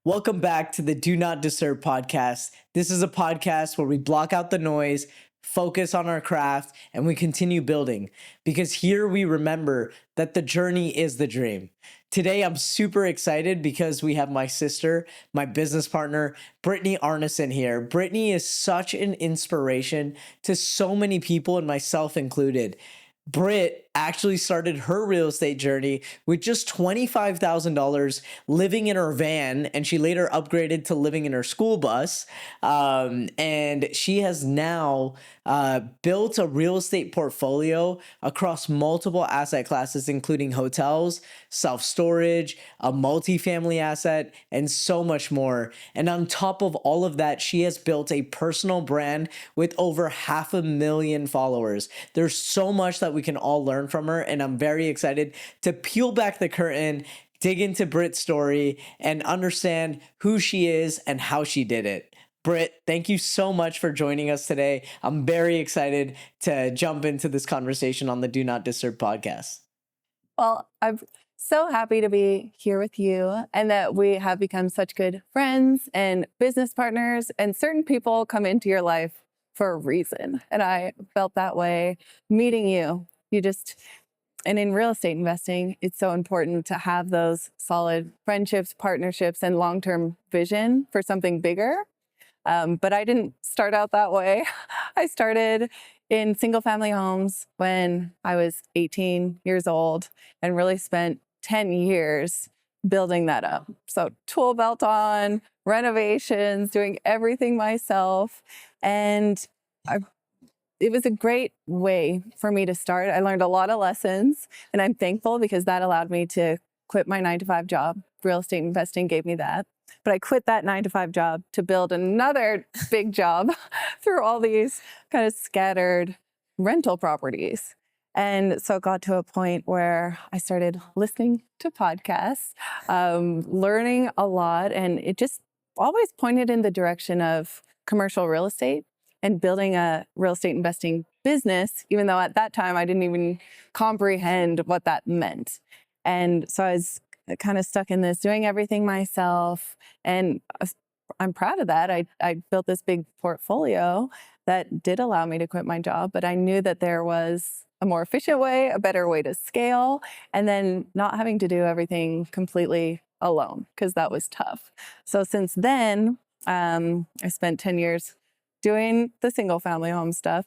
Welcome back to the Do Not Disturb podcast. This is a podcast where we block out the noise, focus on our craft, and we continue building because here we remember that the journey is the dream. Today, I'm super excited because we have my sister, my business partner, Brittany Arnason here. Brittany is such an inspiration to so many people and myself included. Britt actually started her real estate journey with just $25,000 living in her van, and she later upgraded to living in her school bus. And she has now built a real estate portfolio across multiple asset classes, including hotels, self-storage, a multifamily asset, and so much more. And on top of all of that, she has built a personal brand with over 500,000 followers. There's so much that we can all learn from her, and I'm very excited to peel back the curtain, dig into Britt's story, and understand who she is and how she did it. Britt, thank you so much for joining us today. I'm very excited to jump into this conversation on the Do Not Disturb podcast. Well, I'm so happy to be here with you and that we have become such good friends and business partners, and certain people come into your life for a reason. And I felt that way meeting you. And in real estate investing, it's so important to have those solid friendships, partnerships, and long-term vision for something bigger. But I didn't start out that way. I started in single-family homes when I was 18 years old and really spent 10 years building that up. So tool belt on, renovations, doing everything myself. And it was a great way for me to start. I learned a lot of lessons, and I'm thankful because that allowed me to quit my 9-to-5 job. Real estate investing gave me that. But I quit that 9-to-5 job to build another big job through all these kind of scattered rental properties. And so it got to a point where I started listening to podcasts, learning a lot, and it just always pointed in the direction of commercial real estate and building a real estate investing business, even though at that time I didn't even comprehend what that meant. And so I was kind of stuck in this, doing everything myself. And I'm proud of that. I built this big portfolio that did allow me to quit my job, but I knew that there was a more efficient way, a better way to scale, and then not having to do everything completely alone, because that was tough. So since then, I spent 10 years doing the single family home stuff.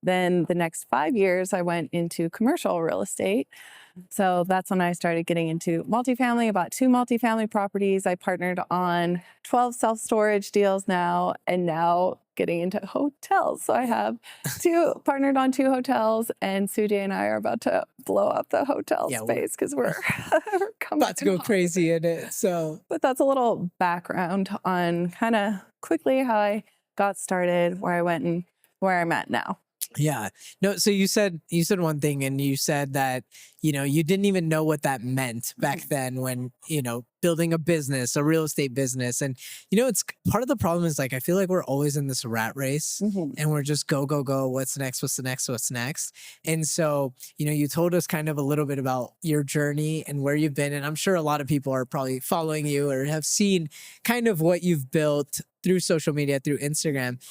Then the next 5 years, I went into commercial real estate. So that's when I started getting into multifamily, about 2 multifamily properties. I partnered on 12 self-storage deals now, and now getting into hotels. So I have partnered on 2 hotels, and Sujay and I are about to blow up the hotel space because we're coming about to go crazy in it. But that's a little background on kind of quickly how I got started, where I went, and where I'm at now. Yeah. No, so you said one thing, and you said that, you didn't even know what that meant back then when, building a business, a real estate business. And, it's part of the problem is, like, I feel like we're always in this rat race, and we're just go, go, go. What's next? What's the next? What's next? And so, you told us kind of a little bit about your journey and where you've been. And I'm sure a lot of people are probably following you or have seen kind of what you've built through social media, through Instagram.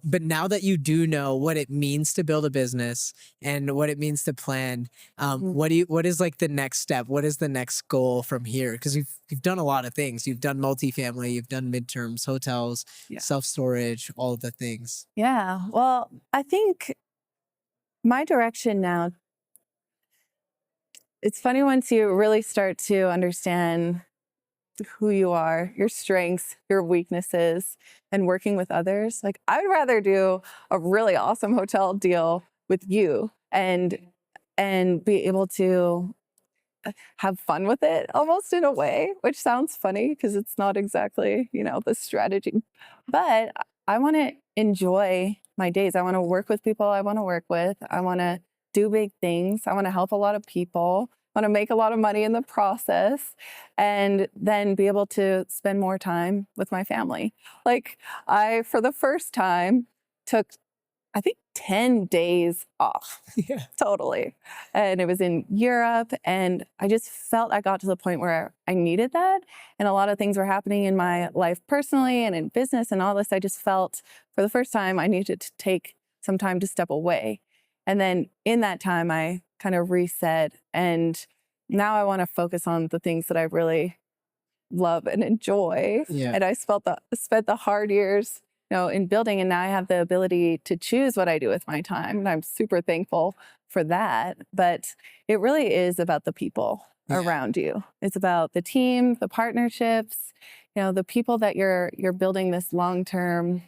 But now that you do know what it means to build a business and what it means to plan, what is like the next step? What is the next goal from here? Because you've done a lot of things. You've done multifamily, you've done midterms, hotels, self-storage, all of the things. Yeah. Well, I think my direction now, it's funny once you really start to understand who you are, your strengths, your weaknesses, and working with others. Like, I would rather do a really awesome hotel deal with you and be able to have fun with it, almost, in a way, which sounds funny because it's not exactly, the strategy. But I want to enjoy my days. I want to work with people I want to work with. I want to do big things. I want to help a lot of people. I want to make a lot of money in the process, and then be able to spend more time with my family. Like, I, for the first time, took, I think, 10 days off. Yeah. Totally. And it was in Europe. And I just felt I got to the point where I needed that. And a lot of things were happening in my life personally and in business and all this. I just felt for the first time I needed to take some time to step away. And then in that time, I kind of reset. And now I want to focus on the things that I really love and enjoy. Yeah. And I spent the hard years, in building, and now I have the ability to choose what I do with my time. And I'm super thankful for that. But it really is about the people around you. It's about the team, the partnerships, the people that you're building this long-term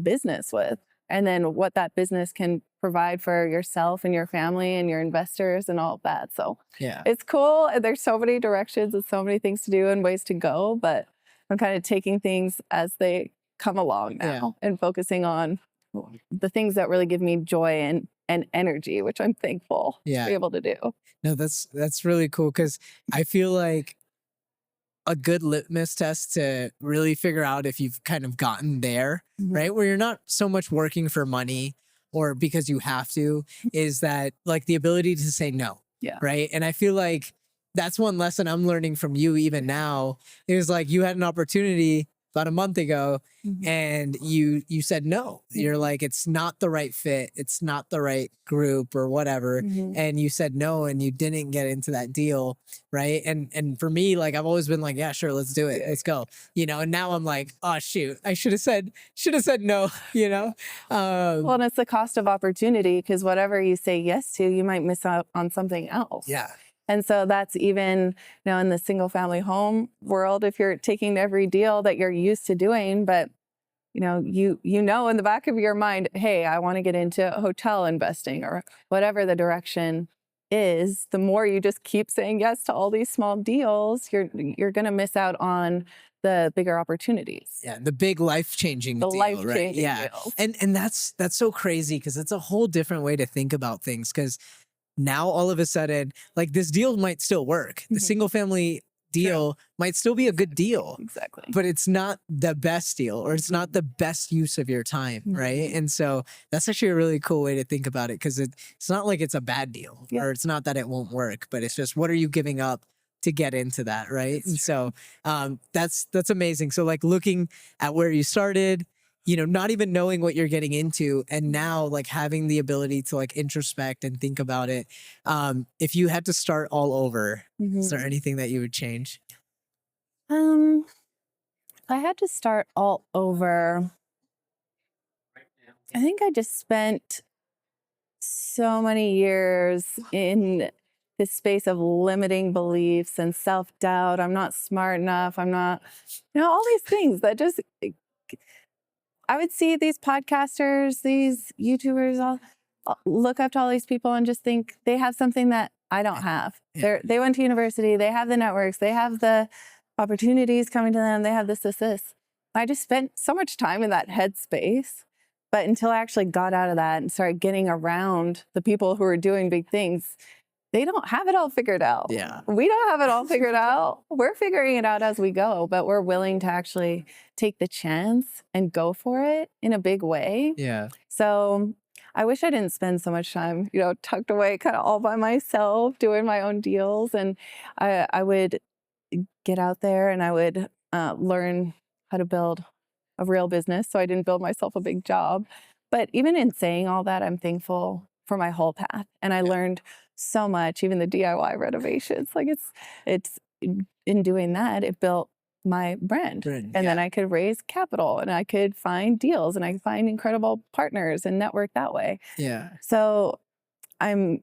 business with, and then what that business can provide for yourself and your family and your investors and all of that. So it's cool. And there's so many directions and so many things to do and ways to go, but I'm kind of taking things as they come along now and focusing on the things that really give me joy and energy, which I'm thankful to be able to do. No, that's really cool, because I feel like a good litmus test to really figure out if you've kind of gotten there, right? Where you're not so much working for money or because you have to, is that like the ability to say no. Yeah. Right. And I feel like that's one lesson I'm learning from you even now, is like you had an opportunity about a month ago and you said no. You're like, it's not the right fit. It's not the right group or whatever. And you said no, and you didn't get into that deal. Right. And for me, like, I've always been like, yeah, sure, let's do it. Let's go. And now I'm like, oh shoot, I should have said no, Well, and it's the cost of opportunity, because whatever you say yes to, you might miss out on something else. Yeah. And so that's even, in the single family home world, if you're taking every deal that you're used to doing, but in the back of your mind, hey, I want to get into hotel investing or whatever the direction is, the more you just keep saying yes to all these small deals, you're going to miss out on the bigger opportunities. Yeah, the big life-changing deal, life-changing right? Yeah. deals. And that's so crazy, because it's a whole different way to think about things, because now all of a sudden, like, this deal might still work. The single family deal might still be a good deal. Exactly. But it's not the best deal, or it's not the best use of your time, right? And so that's actually a really cool way to think about it, because it's not like it's a bad deal, or it's not that it won't work, but it's just, what are you giving up to get into that, right? And so that's amazing. So like, looking at where you started, not even knowing what you're getting into, and now like having the ability to like introspect and think about it. If you had to start all over, is there anything that you would change? If I had to start all over, I think I just spent so many years in this space of limiting beliefs and self-doubt. I'm not smart enough. I'm not, all these things that just, I would see these podcasters, these YouTubers, all look up to all these people and just think they have something that I don't have. They went to university, they have the networks, they have the opportunities coming to them, they have this. I just spent so much time in that headspace. But until I actually got out of that and started getting around the people who are doing big things, they don't have it all figured out. Yeah. We don't have it all figured out. We're figuring it out as we go, but we're willing to actually take the chance and go for it in a big way. Yeah. So I wish I didn't spend so much time, tucked away kind of all by myself, doing my own deals. And I would get out there and I would learn how to build a real business. So I didn't build myself a big job. But even in saying all that, I'm thankful for my whole path. And I learned so much, even the DIY renovations. Like it's in doing that, it built my brand. And then I could raise capital and I could find deals and I could find incredible partners and network that way. Yeah. So I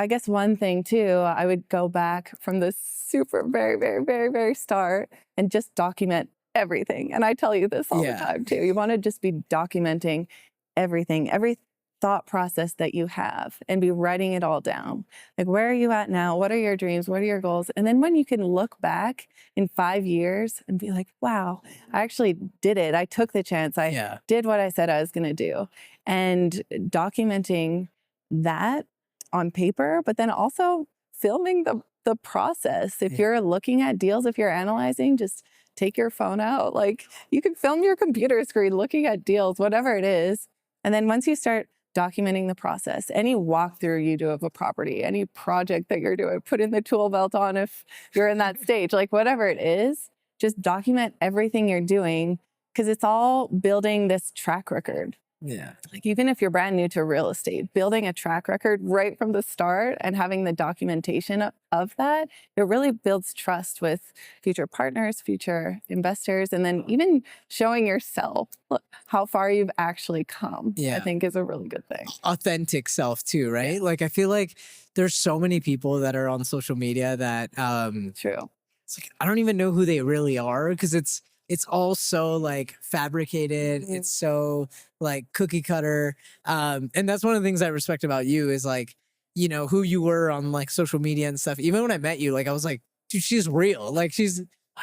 guess one thing too, I would go back from the super, very, very, very, very start and just document everything. And I tell you this all the time too. You want to just be documenting everything, every thought process that you have, and be writing it all down. Like, where are you at now? What are your dreams? What are your goals? And then when you can look back in 5 years and be like, wow, I actually did it. I took the chance. I did what I said I was going to do. And documenting that on paper, but then also filming the process. If you're looking at deals, if you're analyzing, just take your phone out. Like, you can film your computer screen looking at deals, whatever it is, And then once you start documenting the process, any walkthrough you do of a property, any project that you're doing, put in the tool belt on if you're in that stage, like whatever it is, just document everything you're doing because it's all building this track record. Yeah. Like even if you're brand new to real estate, building a track record right from the start and having the documentation of that, it really builds trust with future partners, future investors, and then even showing yourself how far you've actually come, I think is a really good thing. Authentic self too, right? Yeah. Like I feel like there's so many people that are on social media that True. It's like I don't even know who they really are because it's all so like fabricated. It's so like cookie cutter. And that's one of the things I respect about you is like, you know, who you were on like social media and stuff. Even when I met you, like I was like, dude, she's real. Like she's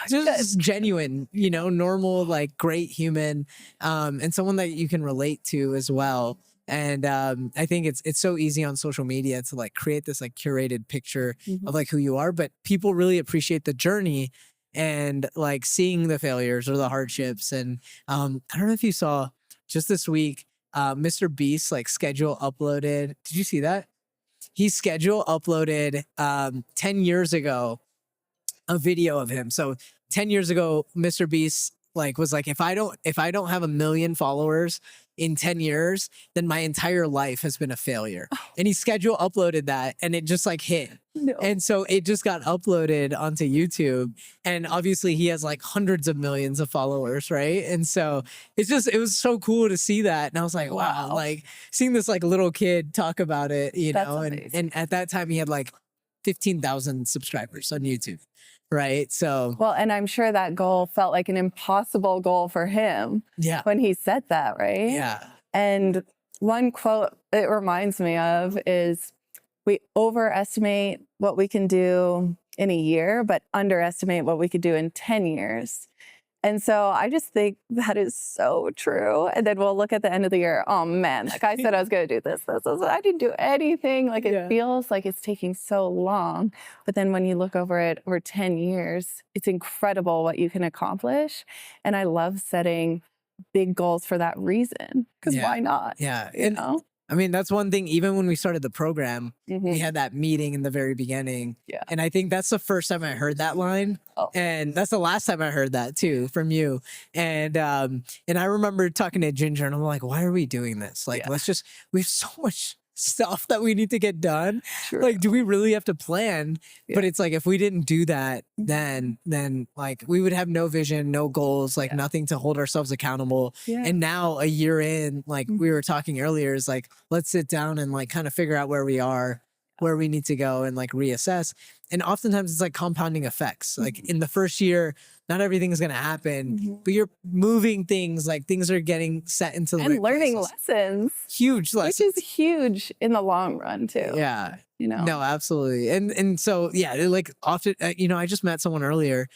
just genuine, you know, normal, like great human. And someone that you can relate to as well. And I think it's so easy on social media to like create this like curated picture of like who you are, but people really appreciate the journey and like seeing the failures or the hardships. And I don't know if you saw just this week, Mr. Beast like schedule uploaded. Did you see that? He schedule uploaded 10 years ago a video of him. So 10 years ago, Mr. Beast like was like, if I don't have 1 million followers in 10 years, then my entire life has been a failure. And he schedule uploaded that and it just like hit. No. And so it just got uploaded onto YouTube. And obviously he has like hundreds of millions of followers, right? And so it was so cool to see that. And I was like, wow, like seeing this like little kid talk about it, you know, and at that time he had like 15,000 subscribers on YouTube. Right. So, well, and I'm sure that goal felt like an impossible goal for him. Yeah. When he said that, right? Yeah. And one quote it reminds me of is we overestimate what we can do in a year, but underestimate what we could do in 10 years. And so I just think that is so true. And then we'll look at the end of the year. Oh man, like I said I was going to do this. I didn't do anything. Like it feels like it's taking so long. But then when you look over it over 10 years, it's incredible what you can accomplish. And I love setting big goals for that reason. Because why not? Yeah. You know? I mean, that's one thing, even when we started the program, we had that meeting in the very beginning. Yeah. And I think that's the first time I heard that line. Oh. And that's the last time I heard that too, from you. And I remember talking to Ginger and I'm like, why are we doing this? Like, we have so much stuff that we need to get done. Sure. Like, do we really have to plan? Yeah. But it's like, if we didn't do that, then like we would have no vision, no goals, like nothing to hold ourselves accountable. Yeah. And now a year in, like we were talking earlier, is like, let's sit down and like kind of figure out where we are, where we need to go and like reassess. And oftentimes it's like compounding effects. Like in the first year, not everything is going to happen, but you're moving things, like things are getting set into the and learning lessons. Huge lessons. Which is huge in the long run too. Yeah. You know? No, absolutely. And so, yeah, like often, you know, I just met someone earlier.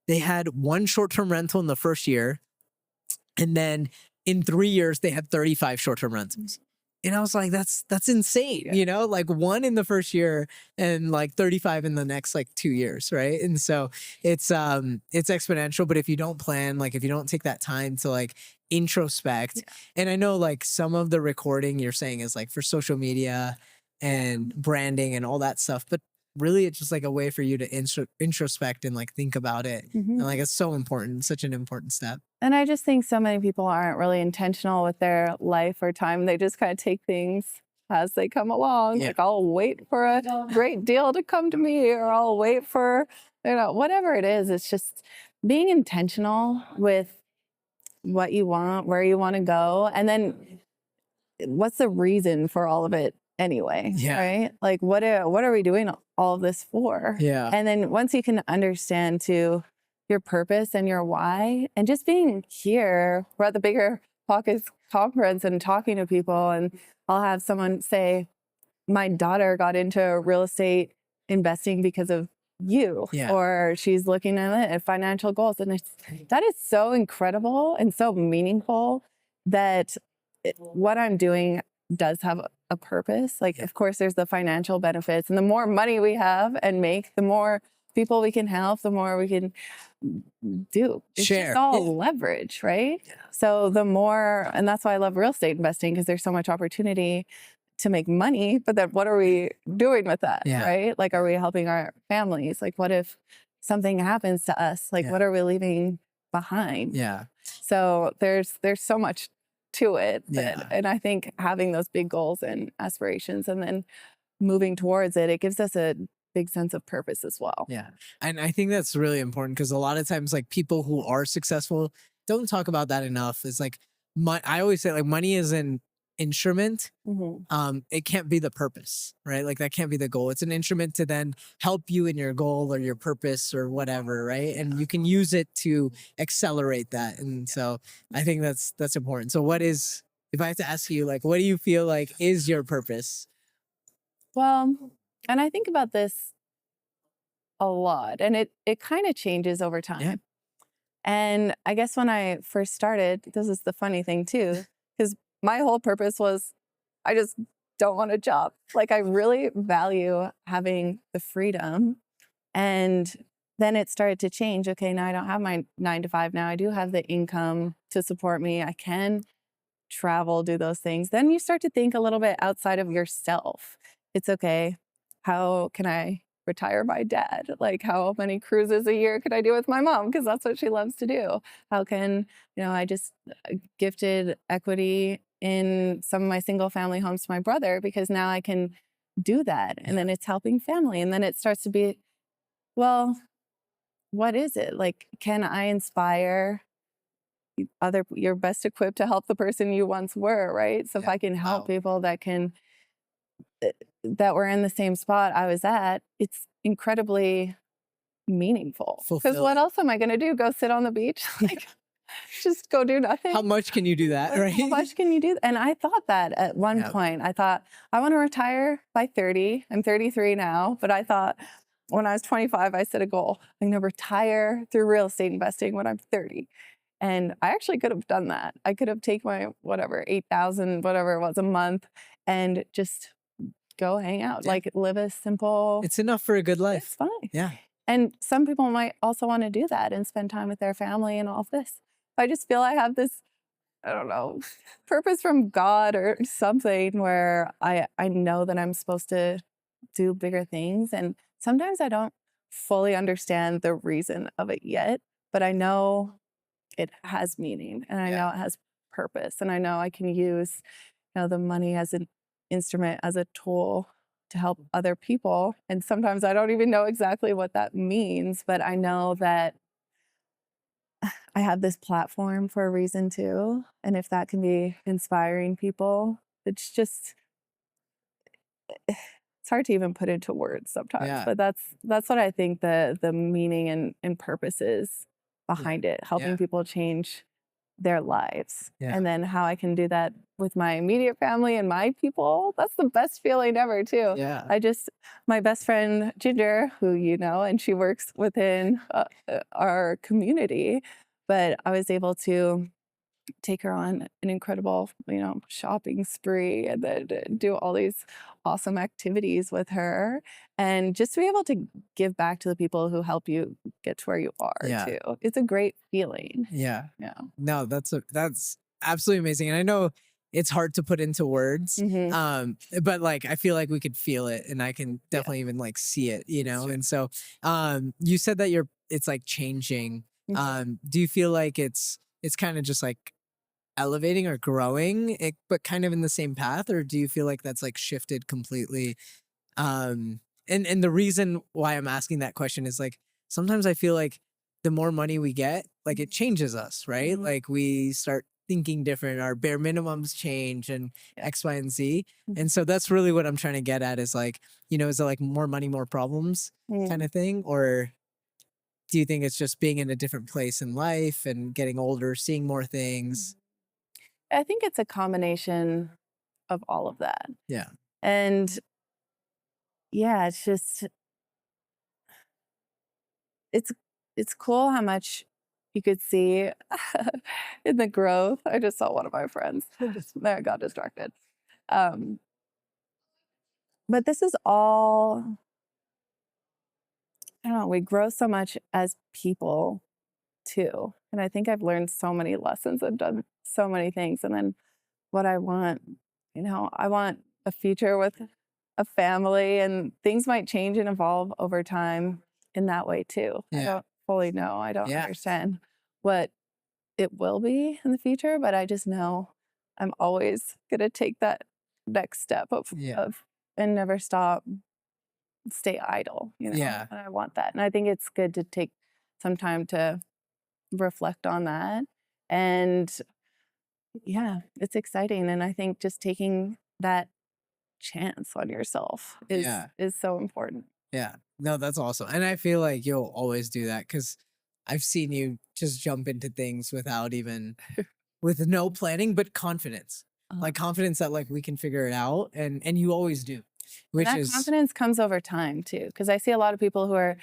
They had one short-term rental in the first year. And then in 3 years, they had 35 short-term rentals. And I was like, that's insane, you know, like one in the first year and like 35 in the next like 2 years. Right. And so it's exponential, but if you don't plan, like if you don't take that time to like introspect, and I know like some of the recording you're saying is like for social media and branding and all that stuff, but really it's just like a way for you to introspect and like think about it. And like, it's so important, such an important step. And I just think so many people aren't really intentional with their life or time. They just kind of take things as they come along. Yeah. Like I'll wait for a great deal to come to me, or I'll wait for, you know, whatever it is. It's just being intentional with what you want, where you want to go. And then what's the reason for all of it anyway? Yeah. Right? Like what are we doing all of this for? Yeah. And then once you can understand too your purpose and your why, and just being here, we're at the BiggerPockets Conference and talking to people, and I'll have someone say, my daughter got into real estate investing because of you, or she's looking at financial goals. And that is so incredible and so meaningful that what I'm doing does have a purpose. Like, of course, there's the financial benefits, and the more money we have and make, the more people we can help, the more we can do. It's Share. just all leverage, right? Yeah. So the more, and that's why I love real estate investing, because there's so much opportunity to make money, but then what are we doing with that, Yeah. right? Like, are we helping our families? Like, what if something happens to us? Like, what are we leaving behind? Yeah. So there's so much to it. Yeah. And I think having those big goals and aspirations and then moving towards it, it gives us a big sense of purpose as well. Yeah. And I think that's really important because a lot of times, like, people who are successful don't talk about that enough. It's like, I always say, like, money is an instrument. It can't be the purpose, right? Like, that can't be the goal. It's an instrument to then help you in your goal or your purpose or whatever, right? And you can use it to accelerate that. And so I think that's important. So if I have to ask you, like, what do you feel like is your purpose? Well, and I think about this a lot, and it kind of changes over time. Yeah. And I guess when I first started, this is the funny thing too, because my whole purpose was I just don't want a job. Like, I really value having the freedom. And then it started to change. Okay, now I don't have my 9 to 5. Now I do have the income to support me. I can travel, do those things. Then you start to think a little bit outside of yourself. It's okay. How can I retire my dad? Like, how many cruises a year could I do with my mom? Because that's what she loves to do. How can, I just gifted equity in some of my single family homes to my brother because now I can do that. And then it's helping family. And then it starts to be, well, what is it? Like, can I inspire you're best equipped to help the person you once were, right? So if I can help people that were in the same spot I was at, it's incredibly meaningful. Because what else am I going to do? Go sit on the beach? Like, just go do nothing? How much can you do that, right? How much can you do? And I thought that at one point. I thought, I want to retire by 30. I'm 33 now, but I thought when I was 25, I set a goal. I'm going to retire through real estate investing when I'm 30. And I actually could have done that. I could have taken my, whatever, 8,000, whatever it was a month, and just go hang out, like live a simple. It's enough for a good life. It's fine. Yeah. And some people might also want to do that and spend time with their family and all of this. I just feel I have this, I don't know, purpose from God or something where I know that I'm supposed to do bigger things. And sometimes I don't fully understand the reason of it yet, but I know it has meaning and I know it has purpose. And I know I can use, the money as an instrument, as a tool to help other people. And sometimes I don't even know exactly what that means, but I know that I have this platform for a reason too. And if that can be inspiring people, it's just, it's hard to even put into words sometimes, but that's what I think the meaning and purpose is behind it, helping people change their lives. And then how I can do that with my immediate family and my people. That's the best feeling ever too. My best friend Ginger, who and she works within our community, but I was able to take her on an incredible, shopping spree and then do all these awesome activities with her and just to be able to give back to the people who help you get to where you are too. It's a great feeling. Yeah. Yeah. No, that's absolutely amazing. And I know it's hard to put into words. But like, I feel like we could feel it and I can definitely even like see it, Sure. And so, you said that it's like changing. Do you feel like it's kind of just like elevating or growing, but kind of in the same path, or do you feel like that's like shifted completely? And the reason why I'm asking that question is like sometimes I feel like the more money we get, like it changes us, right? Like we start thinking different, our bare minimums change and X, Y, and Z. And so that's really what I'm trying to get at is like, is it like more money, more problems kind of thing? Or do you think it's just being in a different place in life and getting older, seeing more things? I think it's a combination of all of that. Yeah. And it's just, it's cool how much you could see in the growth. I just saw one of my friends. I got distracted. But this is all I don't know, we grow so much as people too. And I think I've learned so many lessons and done so many things. And then what I want, I want a future with a family, and things might change and evolve over time in that way too. I don't fully know. I don't understand what it will be in the future, but I just know I'm always gonna take that next step of and never stop, stay idle, Yeah. And I want that. And I think it's good to take some time to reflect on that. And yeah, it's exciting. And I think just taking that chance on yourself is so important. Yeah. No, that's awesome. And I feel like you'll always do that because I've seen you just jump into things without even with no planning, but confidence. Like confidence that like we can figure it out. And you always do. Which That is confidence comes over time too. Cause I see a lot of people who are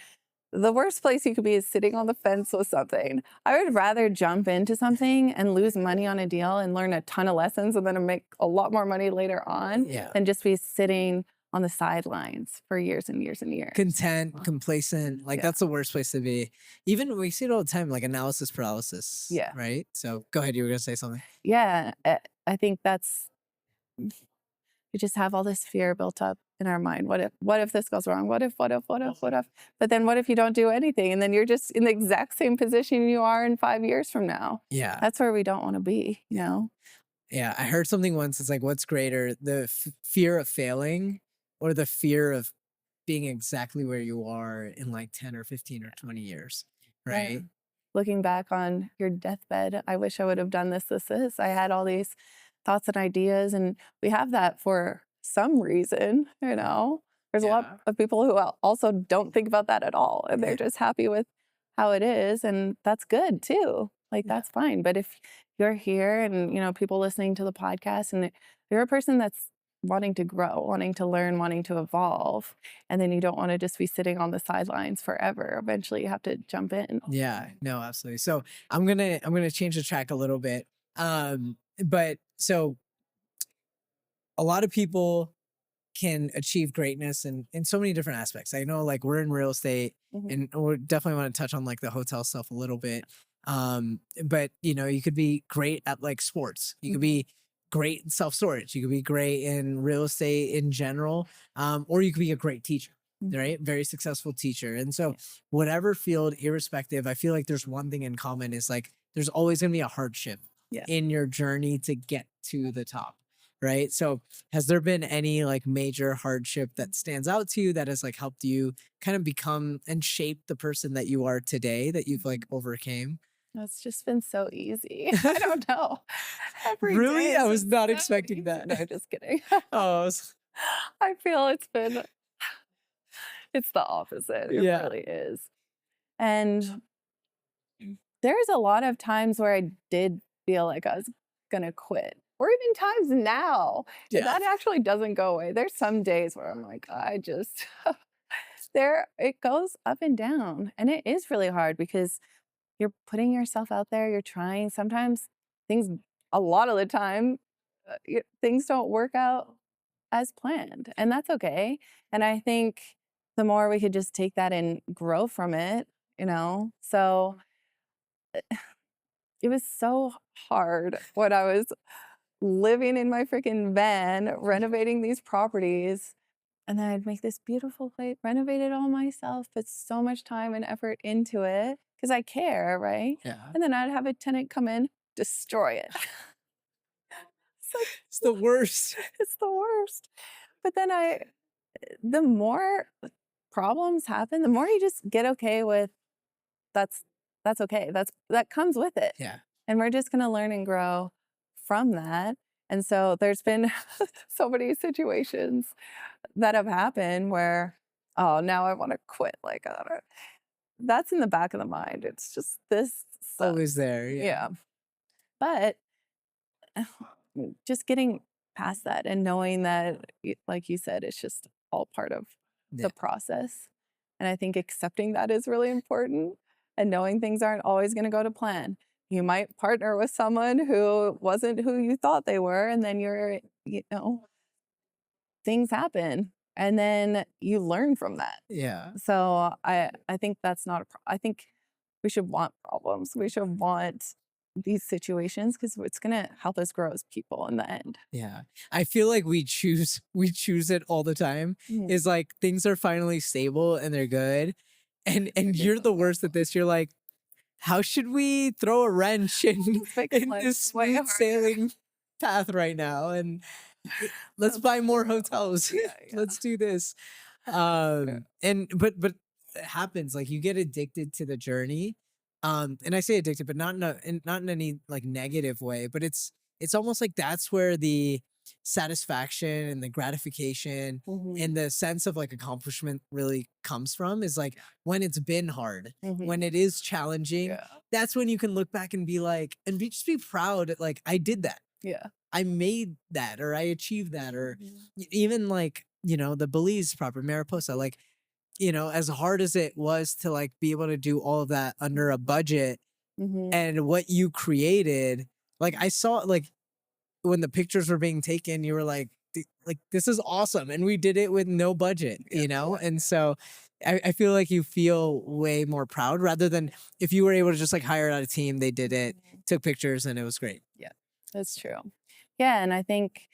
the worst place you could be is sitting on the fence with something. I would rather jump into something and lose money on a deal and learn a ton of lessons and then make a lot more money later on than just be sitting on the sidelines for years and years and years. content, complacent. Like that's the worst place to be. Even we see it all the time, like analysis paralysis. Yeah. Right. So go ahead. You were gonna say something. Yeah. I think that's, we just have all this fear built up in our mind. What if this goes wrong? What if? But then what if you don't do anything? And then you're just in the exact same position you are in 5 years from now. Yeah. That's where we don't want to be, Yeah. I heard something once. It's like, what's greater, the fear of failing or the fear of being exactly where you are in like 10 or 15 or 20 years. Right. Yeah. Looking back on your deathbed, I wish I would have done this. I had all these thoughts and ideas, and we have that for some reason, There's a lot of people who also don't think about that at all, and they're just happy with how it is, and that's good too. Like that's fine. But if you're here and people listening to the podcast, and you're a person that's wanting to grow, wanting to learn, wanting to evolve, and then you don't want to just be sitting on the sidelines forever. Eventually you have to jump in. Yeah, no, absolutely. So I'm gonna change the track a little bit. But so a lot of people can achieve greatness in so many different aspects. I know like we're in real estate and we definitely want to touch on like the hotel stuff a little bit. But you could be great at like sports. You could be great in self-storage. You could be great in real estate in general. Or you could be a great teacher, right? Very successful teacher. And so whatever field, irrespective, I feel like there's one thing in common is like, there's always going to be a hardship in your journey to get to the top. Right. So has there been any like major hardship that stands out to you that has like helped you kind of become and shape the person that you are today that you've like overcame? It's just been so easy. I don't know. Really? I was not expecting that. No, just kidding. Oh, I feel it's the opposite. It really is. And there's a lot of times where I did feel like I was going to quit. Or even times now. That actually doesn't go away. There's some days where I'm like, it goes up and down. And it is really hard because you're putting yourself out there, you're trying. Sometimes a lot of the time, things don't work out as planned. And that's okay. And I think the more we could just take that and grow from it, So it was so hard when I was living in my freaking van, renovating these properties. And then I'd make this beautiful place, renovate it all myself, put so much time and effort into it because I care, right? Yeah. And then I'd have a tenant come in, destroy it. It's the worst. It's the worst. But then the more problems happen, the more you just get okay with that's okay. That comes with it. Yeah. And we're just going to learn and grow from that. And so there's been so many situations that have happened where, oh, now I want to quit. Like, that's in the back of the mind. It's just this sucks. Always there. Yeah. But just getting past that and knowing that, like you said, it's just all part of the process. And I think accepting that is really important and knowing things aren't always going to go to plan. You might partner with someone who wasn't who you thought they were, and then things happen. and then you learn from that. Yeah. So I think that's not I think we should want problems. We should want these situations because it's going to help us grow as people in the end. Yeah. I feel like we choose it all the time. Mhm. Is like things are finally stable and they're good. And you're the worst at this. You're like, how should we throw a wrench Let's make in life this way smooth harder. sailing path right now? And let's That's buy more true. hotels. Yeah, yeah. Let's do this. And but it happens, like you get addicted to the journey. And I say addicted, but not in any like negative way, but it's almost like that's where the satisfaction and the gratification Mhm. and the sense of like accomplishment really comes from, is like when it's been hard, Mhm. when it is challenging. Yeah. That's when you can look back and be like, and just be proud, like I did that. Yeah. I made that, or I achieved that, or Mhm. even like, the Belize proper Mariposa, like, as hard as it was to like be able to do all of that under a budget, Mhm. and what you created, like I saw like when the pictures were being taken, you were like, like this is awesome. And we did it with no budget, Yeah. And so I feel like you feel way more proud rather than if you were able to just like hire out a team, they did it, Mhm. took pictures, and it was great. Yeah. That's true. Yeah, and I think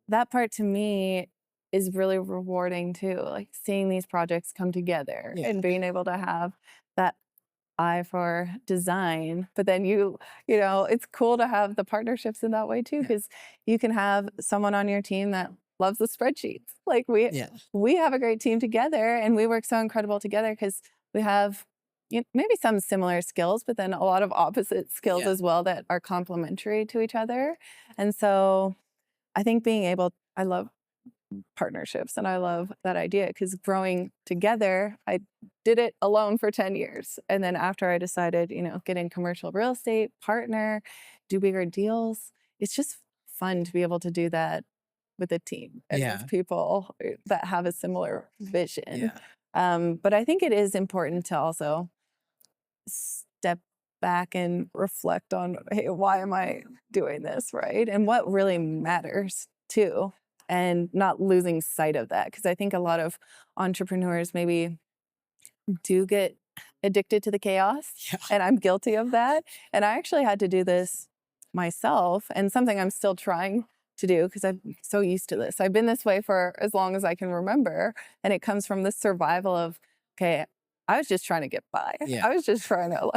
that part to me is really rewarding too, like seeing these projects come together Yeah. and being able to have that eye for design. But then it's cool to have the partnerships in that way too, because you can have someone on your team that loves the spreadsheets. Like Yeah. we have a great team together and we work so incredible together because we have maybe some similar skills, but then a lot of opposite skills Yeah. as well that are complementary to each other. And so I think I love partnerships and I love that idea because growing together, I did it alone for 10 years. And then after I decided, get in commercial real estate, partner, do bigger deals, it's just fun to be able to do that with a team and Yeah. with people that have a similar vision. Yeah. But I think it is important to also step back and reflect on, hey, why am I doing this, right? And what really matters too, and not losing sight of that. Because I think a lot of entrepreneurs maybe do get addicted to the chaos, Yeah. and I'm guilty of that. And I actually had to do this myself, and something I'm still trying to do because I'm so used to this. I've been this way for as long as I can remember, and it comes from this survival of, okay, I was just trying to get by. Yeah. I was just trying to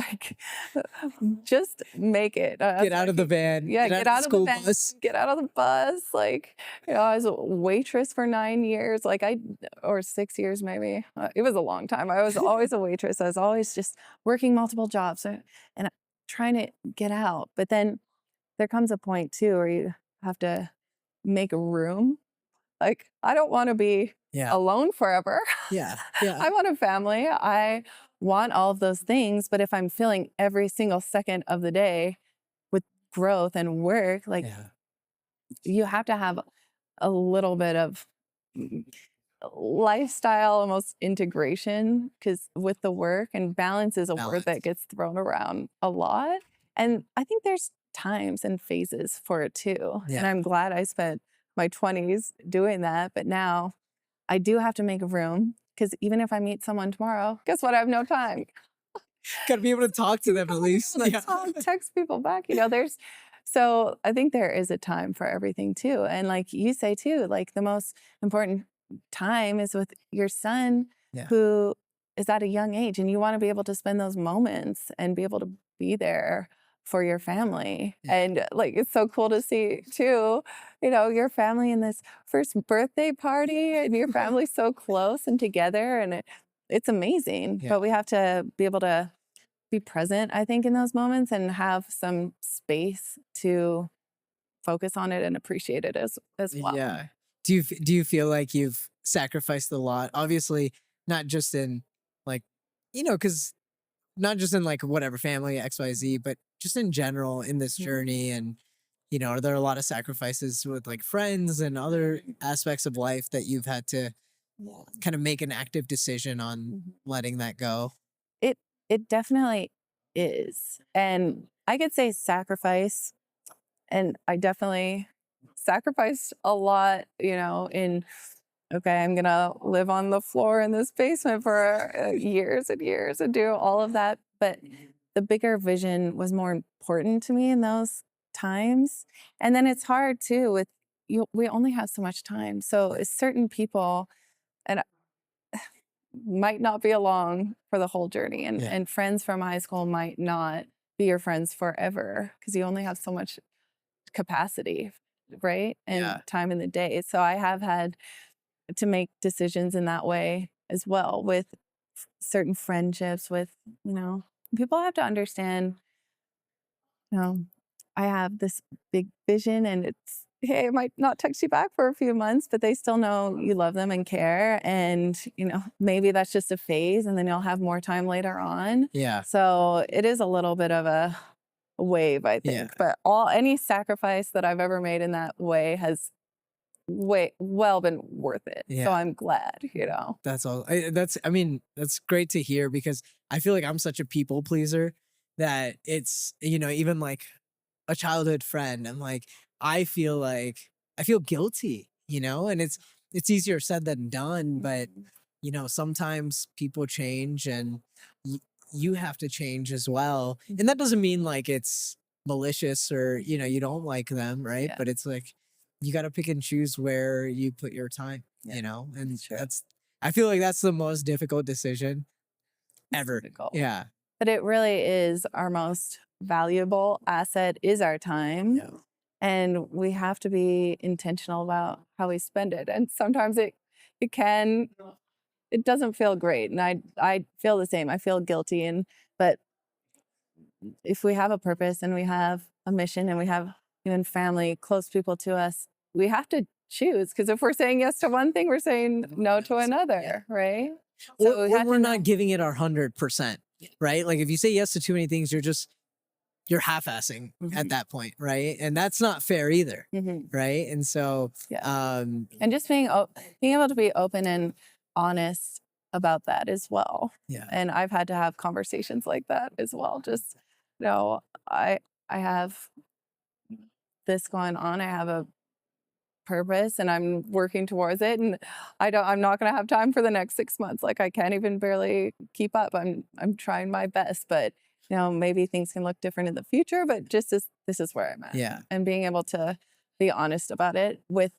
just make it. Get out of the van. Yeah, get out of the school van, bus. get out of the bus. Like, I was a waitress for 9 years, or 6 years maybe. It was a long time. I was always a waitress. I was always just working multiple jobs and trying to get out. But then there comes a point too where you have to make room. Like, I don't want to be Yeah. alone forever. Yeah. Yeah. I want a family. I want all of those things. But if I'm filling every single second of the day with growth and work, like Yeah. you have to have a little bit of lifestyle, almost integration, because with the work, and balance is a word that gets thrown around a lot. And I think there's times and phases for it too. Yeah. And I'm glad I spent my 20s doing that. But now I do have to make room because even if I meet someone tomorrow, guess what? I have no time. Gotta be able to talk to them at least. Yeah. Text people back. So I think there is a time for everything too. And like you say too, like the most important time is with your son, Yeah. who is at a young age, and you want to be able to spend those moments and be able to be there for your family. Yeah. And like, it's so cool to see too, your family in this first birthday party, and your family's so close and together, and it's amazing. Yeah. But we have to be able to be present, I think, in those moments and have some space to focus on it and appreciate it as well. Yeah. Do you feel like you've sacrificed a lot? Obviously, not just in like, because not just in like whatever family XYZ, but just in general in this Mhm. journey. And are there a lot of sacrifices with like friends and other aspects of life that you've had to kind of make an active decision on Mhm. letting that go? It definitely is. And I could say sacrifice, and I definitely sacrificed a lot, in, okay, I'm going to live on the floor in this basement for years and years and do all of that. But the bigger vision was more important to me in those times. And then it's hard too with we only have so much time. So certain people and might not be along for the whole journey. And friends from high school might not be your friends forever because you only have so much capacity, right? And time in the day. So I have had to make decisions in that way as well with certain friendships with, people have to understand, I have this big vision and it's, hey, I might not text you back for a few months, but they still know you love them and care. And, maybe that's just a phase and then you'll have more time later on. Yeah. So it is a little bit of a wave, I think. But any sacrifice that I've ever made in that way has been worth it. So I'm glad, That's all. That's great to hear because I feel like I'm such a people pleaser that it's, even like a childhood friend, I'm like, I feel guilty, and it's easier said than done, but sometimes people change and you have to change as well. And that doesn't mean like it's malicious or, you don't like them, right? But it's like, you got to pick and choose where you put your time, and I feel like that's the most difficult decision ever. Yeah. But it really is our most valuable asset is our time. Yeah. And we have to be intentional about how we spend it. And sometimes it doesn't feel great. And I feel the same. I feel guilty. But if we have a purpose and we have a mission and we have even family, close people to us, we have to choose. Because if we're saying yes to one thing, we're saying no to another, right? So or we're not giving it our 100%, right? Like if you say yes to too many things, you're half-assing at that point, right? And that's not fair either, right? And so, and just being able to be open and honest about that as well. Yeah. And I've had to have conversations like that as well. Just, I have this going on. I have a purpose and I'm working towards it, and I'm not going to have time for the next 6 months. Like I can't even barely keep up. I'm trying my best, but maybe things can look different in the future, but this is where I'm at. Yeah. And being able to be honest about it with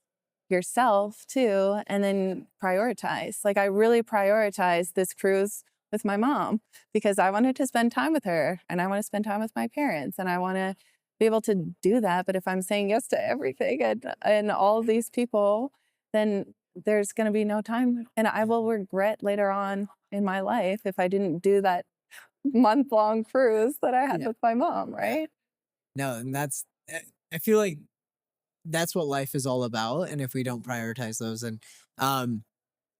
yourself too, and then prioritize. Like I really prioritize this cruise with my mom because I wanted to spend time with her and I want to spend time with my parents and I want to be able to do that. But if I'm saying yes to everything and all these people, then there's going to be no time. And I will regret later on in my life if I didn't do that month-long cruise that I had with my mom, right? No, and I feel like that's what life is all about. And if we don't prioritize those, and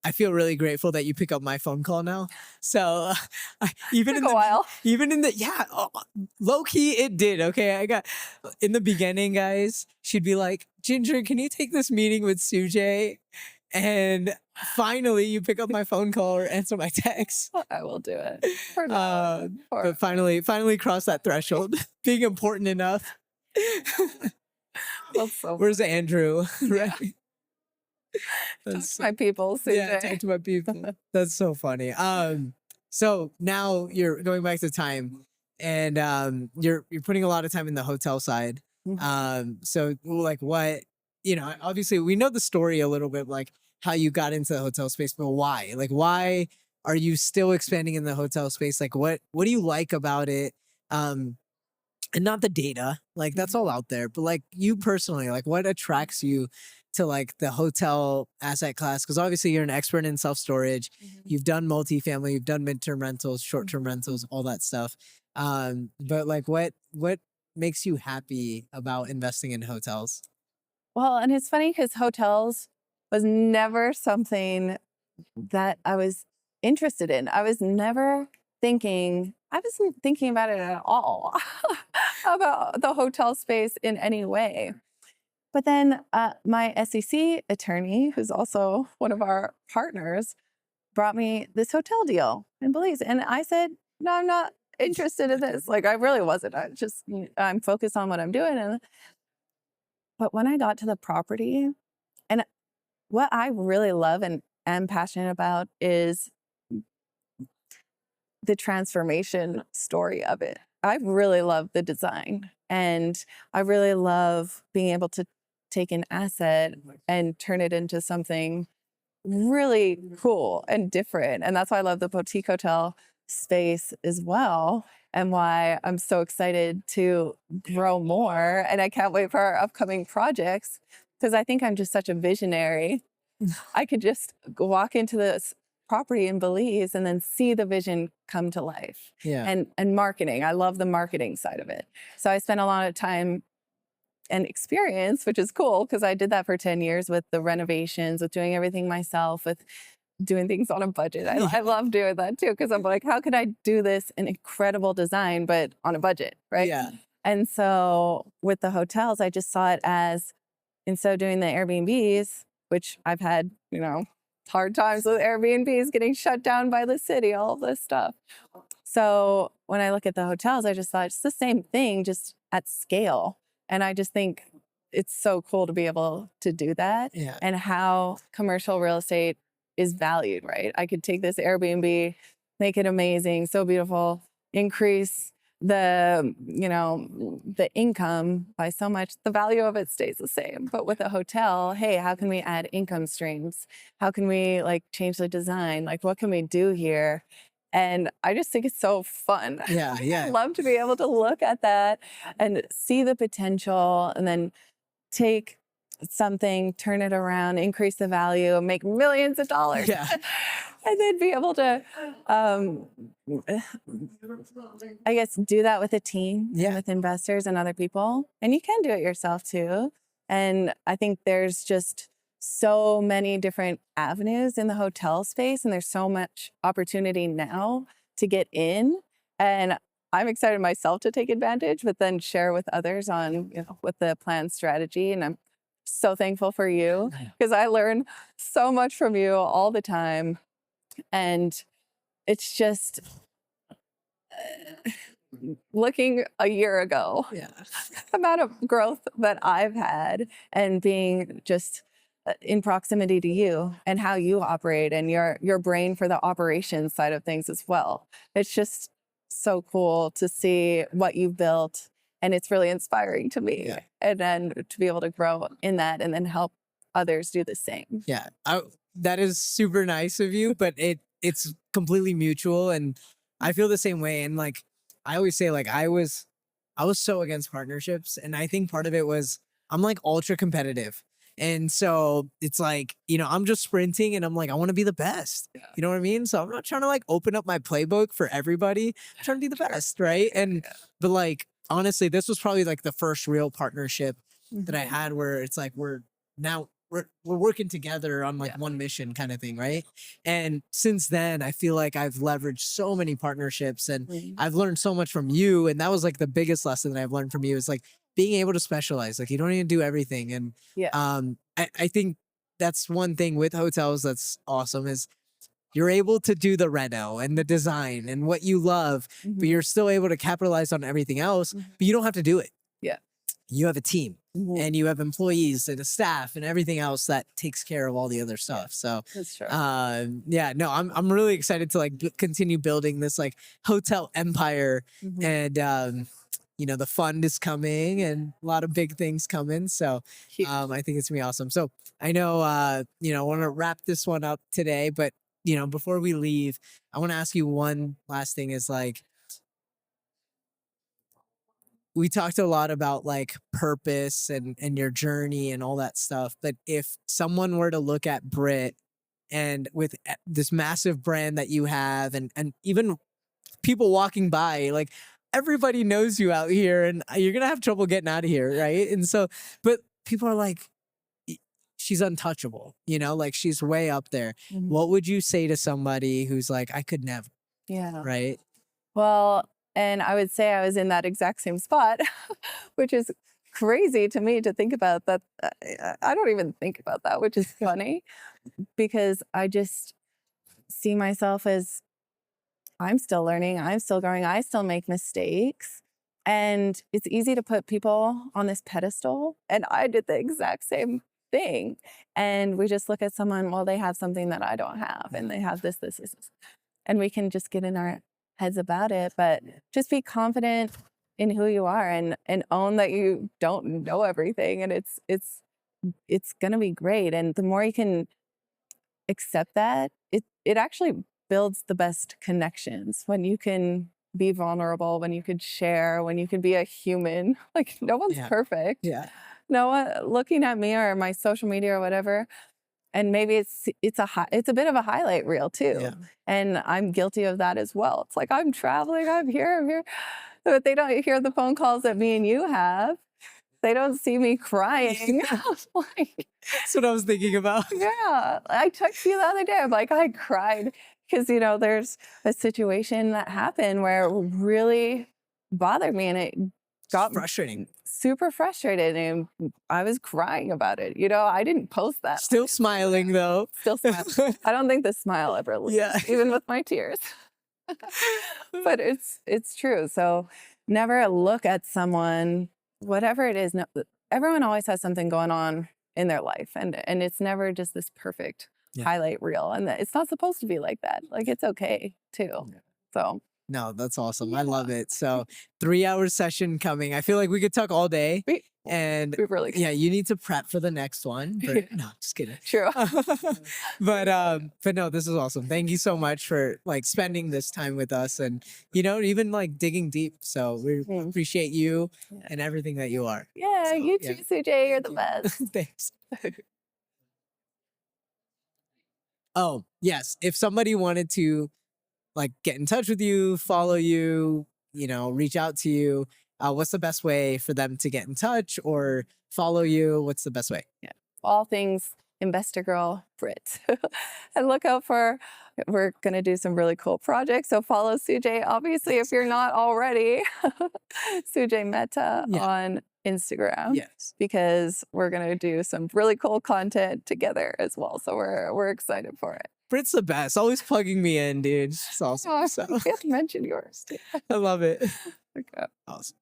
I feel really grateful that you pick up my phone call now. So even in low key, it did. Okay. I got in the beginning, guys, she'd be like, Ginger, can you take this meeting with Sujay? And finally you pick up my phone call or answer my text. I will do it. But finally crossed that threshold, being important enough. Where's Andrew? Right. Talk to my people, CJ. Yeah, talk to my people. That's so funny. So now you're going back to time, and you're putting a lot of time in the hotel side. So like what, obviously we know the story a little bit, like how you got into the hotel space, but why? Like why are you still expanding in the hotel space? Like what do you like about it? And not the data, like that's all out there, but like you personally, like what attracts you to like the hotel asset class? Because obviously you're an expert in self-storage. You've done multifamily, you've done midterm rentals, short-term rentals, all that stuff. But like what makes you happy about investing in hotels? Well, and it's funny because hotels was never something that I was interested in. I wasn't thinking about it at all about the hotel space in any way. But then my SEC attorney, who's also one of our partners, brought me this hotel deal in Belize. And I said, no, I'm not interested in this. Like I really wasn't. I'm focused on what I'm doing. But when I got to the property, and what I really love and am passionate about is the transformation story of it. I really love the design, and I really love being able to take an asset and turn it into something really cool and different. And that's why I love the boutique hotel space as well, and why I'm so excited to grow more. And I can't wait for our upcoming projects, because I think I'm just such a visionary. I could just walk into this property in Belize and then see the vision come to life. Yeah. And marketing. I love the marketing side of it. So I spent a lot of time and experience, which is cool because I did that for 10 years with the renovations, with doing everything myself, with doing things on a budget. I love doing that too, because I'm like, how could I do this an incredible design, but on a budget, right? Yeah. And so with the hotels, I just saw it as, instead of doing the Airbnbs, which I've had, hard times with Airbnbs getting shut down by the city, all this stuff. So when I look at the hotels, I just thought it's the same thing, just at scale. And I just think it's so cool to be able to do that, and how commercial real estate is valued, right? I could take this Airbnb, make it amazing, so beautiful, increase the income by so much. The value of it stays the same. But with a hotel, hey, how can we add income streams? How can we change the design? What can we do here? And I just think it's so fun. Yeah. I love to be able to look at that and see the potential, and then take something, turn it around, increase the value, make millions of dollars. Yeah. And then be able to, I guess, do that with a team, with investors and other people. And you can do it yourself too. And I think there's just so many different avenues in the hotel space, and there's so much opportunity now to get in. And I'm excited myself to take advantage, but then share with others on, what the plan strategy. And I'm so thankful for you, because I learn so much from you all the time. And it's just looking a year ago, the amount of growth that I've had, and being just in proximity to you and how you operate, and your brain for the operations side of things as well. It's just so cool to see what you've built, and it's really inspiring to me. And then to be able to grow in that and then help others do the same. That is super nice of you, but it's completely mutual, and I feel the same way. And I always say, I was so against partnerships, and I think part of it was I'm ultra competitive. And so it's I'm just sprinting, and I'm I want to be the best. You know what I mean? So I'm not trying to open up my playbook for everybody. I'm trying to be the best, right? And but honestly, this was probably the first real partnership that I had where it's we're working together on one mission kind of thing, right? And since then, I feel I've leveraged so many partnerships, and I've learned so much from you. And that was the biggest lesson that I've learned from you is being able to specialize. You don't even do everything. And I think that's one thing with hotels that's awesome is you're able to do the reno and the design and what you love, but you're still able to capitalize on everything else, but you don't have to do it. You have a team, and you have employees and a staff and everything else that takes care of all the other stuff. So that's true. I'm really excited to continue building this hotel empire. And the fund is coming, and a lot of big things coming. So I think it's gonna be awesome. So I know I want to wrap this one up today, but before we leave, I want to ask you one last thing is we talked a lot about purpose and your journey and all that stuff. But if someone were to look at Brit, and with this massive brand that you have, and even people walking by, everybody knows you out here, and you're going to have trouble getting out of here. Right. And so, but people are she's untouchable, she's way up there. What would you say to somebody who's I could never? Yeah. Right. Well, and I would say I was in that exact same spot, which is crazy to me to think about that. I don't even think about that, which is funny, because I just see myself as I'm still learning, I'm still growing, I still make mistakes. And it's easy to put people on this pedestal. And I did the exact same thing. And we just look at someone, well, they have something that I don't have, and they have this, this, this. And we can just get in our heads about it. But just be confident in who you are, and own that you don't know everything. And it's gonna be great. And the more you can accept that, it actually builds the best connections when you can be vulnerable, when you could share, when you can be a human. Like, no one's perfect. Yeah. No one looking at me or my social media or whatever. And maybe it's a bit of a highlight reel too. Yeah. And I'm guilty of that as well. It's like, I'm traveling, I'm here. But they don't hear the phone calls that me and you have. They don't see me crying. Like, That's what I was thinking about. yeah. I texted you the other day. I'm like, I cried because, there's a situation that happened where it really bothered me, and it got frustrating. Super frustrated, and I was crying about it. I didn't post that. Still smiling though. Still smiling. I don't think the smile ever leaves, even with my tears. But it's true. So never look at someone, whatever it is. No, everyone always has something going on in their life, and it's never just this perfect highlight reel. And it's not supposed to be like that. Like, it's okay too. So. No, that's awesome. I love it. So 3-hour session coming. I feel like we could talk all day. And we really could. Yeah, you need to prep for the next one. But no, just kidding. True. But no, this is awesome. Thank you so much for spending this time with us, and even digging deep. So we appreciate you and everything that you are. Yeah, so, you too, CJ. You're the best. Thanks. Oh, yes. If somebody wanted to get in touch with you, follow you, reach out to you, what's the best way for them to get in touch or follow you? What's the best way? Yeah. All things Investor Girl Brit. And look out we're going to do some really cool projects. So follow CJ, obviously, if you're not already, CJ Mehta on Instagram. Yes. Because we're going to do some really cool content together as well. So we're excited for it. Brit's the best. Always plugging me in, dude. It's awesome. Oh, I have to mention yours. I love it. Okay. Awesome.